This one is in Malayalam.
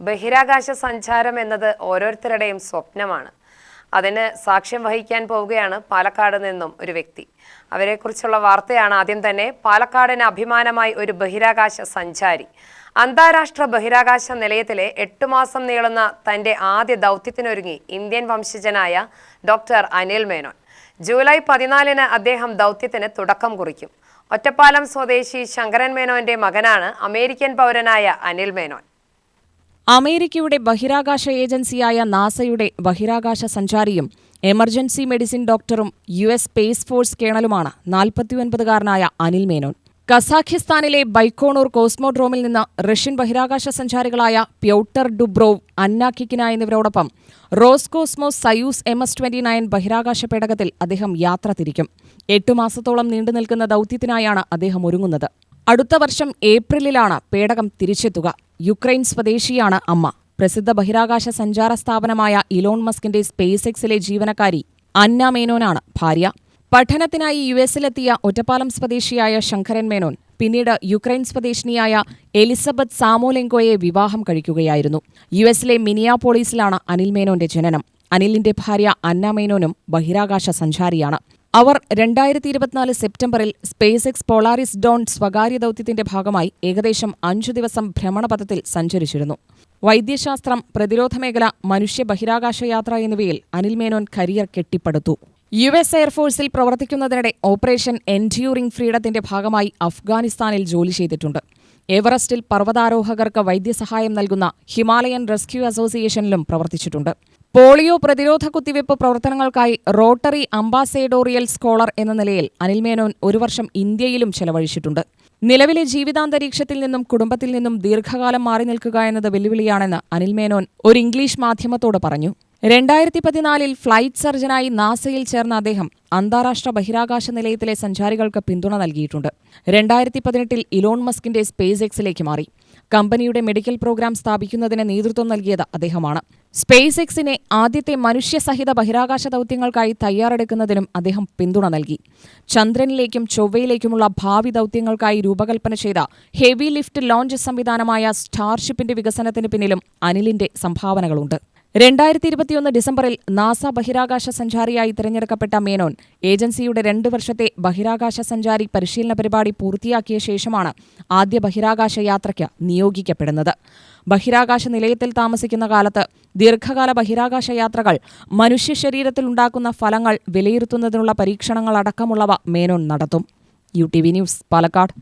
ബഹിരാകാശ സഞ്ചാരം എന്നത് ഓരോരുത്തരുടെയും സ്വപ്നമാണ്. അതിന് സാക്ഷ്യം വഹിക്കാൻ പോവുകയാണ് പാലക്കാട് നിന്നും ഒരു വ്യക്തി. അവരെക്കുറിച്ചുള്ള വാർത്തയാണ് ആദ്യം തന്നെ. പാലക്കാടിന് അഭിമാനമായി ഒരു ബഹിരാകാശ സഞ്ചാരി. അന്താരാഷ്ട്ര ബഹിരാകാശ നിലയത്തിലെ 8 മാസം നീളുന്ന തന്റെ ആദ്യ ദൗത്യത്തിനൊരുങ്ങി ഇന്ത്യൻ വംശജനായ ഡോക്ടർ അനിൽ മേനോൻ. ജൂലൈ 14-ന് അദ്ദേഹം ദൗത്യത്തിന് തുടക്കം കുറിക്കും. ഒറ്റപ്പാലം സ്വദേശി ശങ്കരൻ മേനോന്റെ മകനാണ് അമേരിക്കൻ പൗരനായ അനിൽ മേനോൻ. അമേരിക്കയുടെ ബഹിരാകാശ ഏജൻസിയായ നാസയുടെ ബഹിരാകാശ സഞ്ചാരിയും എമർജൻസി മെഡിസിൻ ഡോക്ടറും US സ്പേസ് ഫോഴ്സ് കേണലുമാണ് 49-കാരനായ അനിൽ മേനോൻ. കസാഖിസ്ഥാനിലെ ബൈക്കോണൂർ കോസ്മോഡ്രോമിൽ നിന്ന് റഷ്യൻ ബഹിരാകാശ സഞ്ചാരികളായ പ്യോട്ടർ ഡുബ്രോവ്, അന്ന കിക്കിന എന്നിവരോടൊപ്പം റോസ്കോസ്മോസ് സയൂസ് MS-29 ബഹിരാകാശ പേടകത്തിൽ അദ്ദേഹം യാത്ര തിരിക്കും. 8 മാസത്തോളം നീണ്ടുനിൽക്കുന്ന ദൗത്യത്തിനായാണ് അദ്ദേഹം ഒരുങ്ങുന്നത്. അടുത്ത വർഷം ഏപ്രിലിലാണ് പേടകം തിരിച്ചെത്തുക. യുക്രൈൻ സ്വദേശിയാണ് അമ്മ. പ്രസിദ്ധ ബഹിരാകാശ സഞ്ചാര സ്ഥാപനമായ ഇലോൺ മസ്കിന്റെ സ്പേസ് എക്സിലെ ജീവനക്കാരി അന്ന മേനോനാണ് ഭാര്യ. പഠനത്തിനായി US-ലെത്തിയ ഒറ്റപ്പാലം സ്വദേശിയായ ശങ്കരൻ മേനോൻ പിന്നീട് യുക്രൈൻ സ്വദേശിനിയായ എലിസബത്ത് സാമോലെങ്കോയെ വിവാഹം കഴിക്കുകയായിരുന്നു. US-ലെ മിനിയാപോളിസിലാണ് അനിൽ മേനോന്റെ ജനനം. അനിലിന്റെ ഭാര്യ അന്ന മേനോനും ബഹിരാകാശ സഞ്ചാരിയാണ്. അവർ 2024 സെപ്റ്റംബറിൽ സ്പേസ് എക്സ് പോളാറിസ് ഡോൺ സ്വകാര്യ ദൗത്യത്തിന്റെ ഭാഗമായി ഏകദേശം 5 ദിവസം ഭ്രമണപഥത്തിൽ സഞ്ചരിച്ചിരുന്നു. വൈദ്യശാസ്ത്രം, പ്രതിരോധ മേഖല, മനുഷ്യ ബഹിരാകാശ യാത്ര എന്നിവയിൽ അനിൽ മേനോൻ കരിയർ കെട്ടിപ്പടുത്തു. US എയർഫോഴ്സിൽ പ്രവർത്തിക്കുന്നതിനിടെ ഓപ്പറേഷൻ എൻഡ്യൂറിംഗ് ഫ്രീഡത്തിന്റെ ഭാഗമായി അഫ്ഗാനിസ്ഥാനിൽ ജോലി ചെയ്തിട്ടുണ്ട്. എവറസ്റ്റിൽ പർവ്വതാരോഹകർക്ക് വൈദ്യസഹായം നൽകുന്ന ഹിമാലയൻ റെസ്ക്യൂ അസോസിയേഷനിലും പ്രവർത്തിച്ചിട്ടുണ്ട്. പോളിയോ പ്രതിരോധ കുത്തിവയ്പ് പ്രവർത്തനങ്ങൾക്കായി റോട്ടറി അംബാസഡോറിയൽ സ്കോളർ എന്ന നിലയിൽ അനിൽ മേനോൻ 1 വർഷം ഇന്ത്യയിലും ചെലവഴിച്ചിട്ടുണ്ട്. നിലവിലെ ജീവിതാന്തരീക്ഷത്തിൽ നിന്നും കുടുംബത്തിൽ നിന്നും ദീർഘകാലം മാറി നിൽക്കുക എന്നത് വെല്ലുവിളിയാണെന്ന് അനിൽ മേനോൻ ഒരു ഇംഗ്ലീഷ് മാധ്യമത്തോട് പറഞ്ഞു. 2014-ൽ ഫ്ലൈറ്റ് സർജനായി നാസയിൽ ചേർന്ന അദ്ദേഹം അന്താരാഷ്ട്ര ബഹിരാകാശ നിലയത്തിലെ സഞ്ചാരികൾക്ക് പിന്തുണ നൽകിയിട്ടുണ്ട്. 2018-ൽ ഇലോൺ മസ്കിന്റെ സ്പേസ് എക്സിലേക്ക് മാറി. കമ്പനിയുടെ മെഡിക്കൽ പ്രോഗ്രാം സ്ഥാപിക്കുന്നതിന് നേതൃത്വം നൽകിയത് അദ്ദേഹമാണ്. സ്പേസ് എക്സിനെ ആദ്യത്തെ മനുഷ്യസഹിത ബഹിരാകാശ ദൗത്യങ്ങൾക്കായി തയ്യാറെടുക്കുന്നതിനും അദ്ദേഹം പിന്തുണ നൽകി. ചന്ദ്രനിലേക്കും ചൊവ്വയിലേക്കുമുള്ള ഭാവി ദൗത്യങ്ങൾക്കായി രൂപകൽപ്പന ചെയ്ത ഹെവി ലിഫ്റ്റ് ലോഞ്ച് സംവിധാനമായ സ്റ്റാർഷിപ്പിന്റെ വികസനത്തിന് പിന്നിലും അനിലിന്റെ സംഭാവനകളുണ്ട്. 2021 ഡിസംബറിൽ നാസ ബഹിരാകാശ സഞ്ചാരിയായി തിരഞ്ഞെടുക്കപ്പെട്ട മേനോൻ ഏജൻസിയുടെ 2 വർഷത്തെ ബഹിരാകാശ സഞ്ചാരി പരിശീലന പരിപാടി പൂർത്തിയാക്കിയ ശേഷമാണ് ആദ്യ ബഹിരാകാശ യാത്രയ്ക്ക് നിയോഗിക്കപ്പെടുന്നത്. ബഹിരാകാശ നിലയത്തിൽ താമസിക്കുന്ന കാലത്ത് ദീർഘകാല ബഹിരാകാശ യാത്രകൾ, മനുഷ്യ ശരീരത്തിൽ ഉണ്ടാക്കുന്ന ഫലങ്ങൾ വിലയിരുത്തുന്നതിനുള്ള പരീക്ഷണങ്ങൾ അടക്കമുള്ളവ മേനോൻ നടത്തും. UTV news, Palakkad.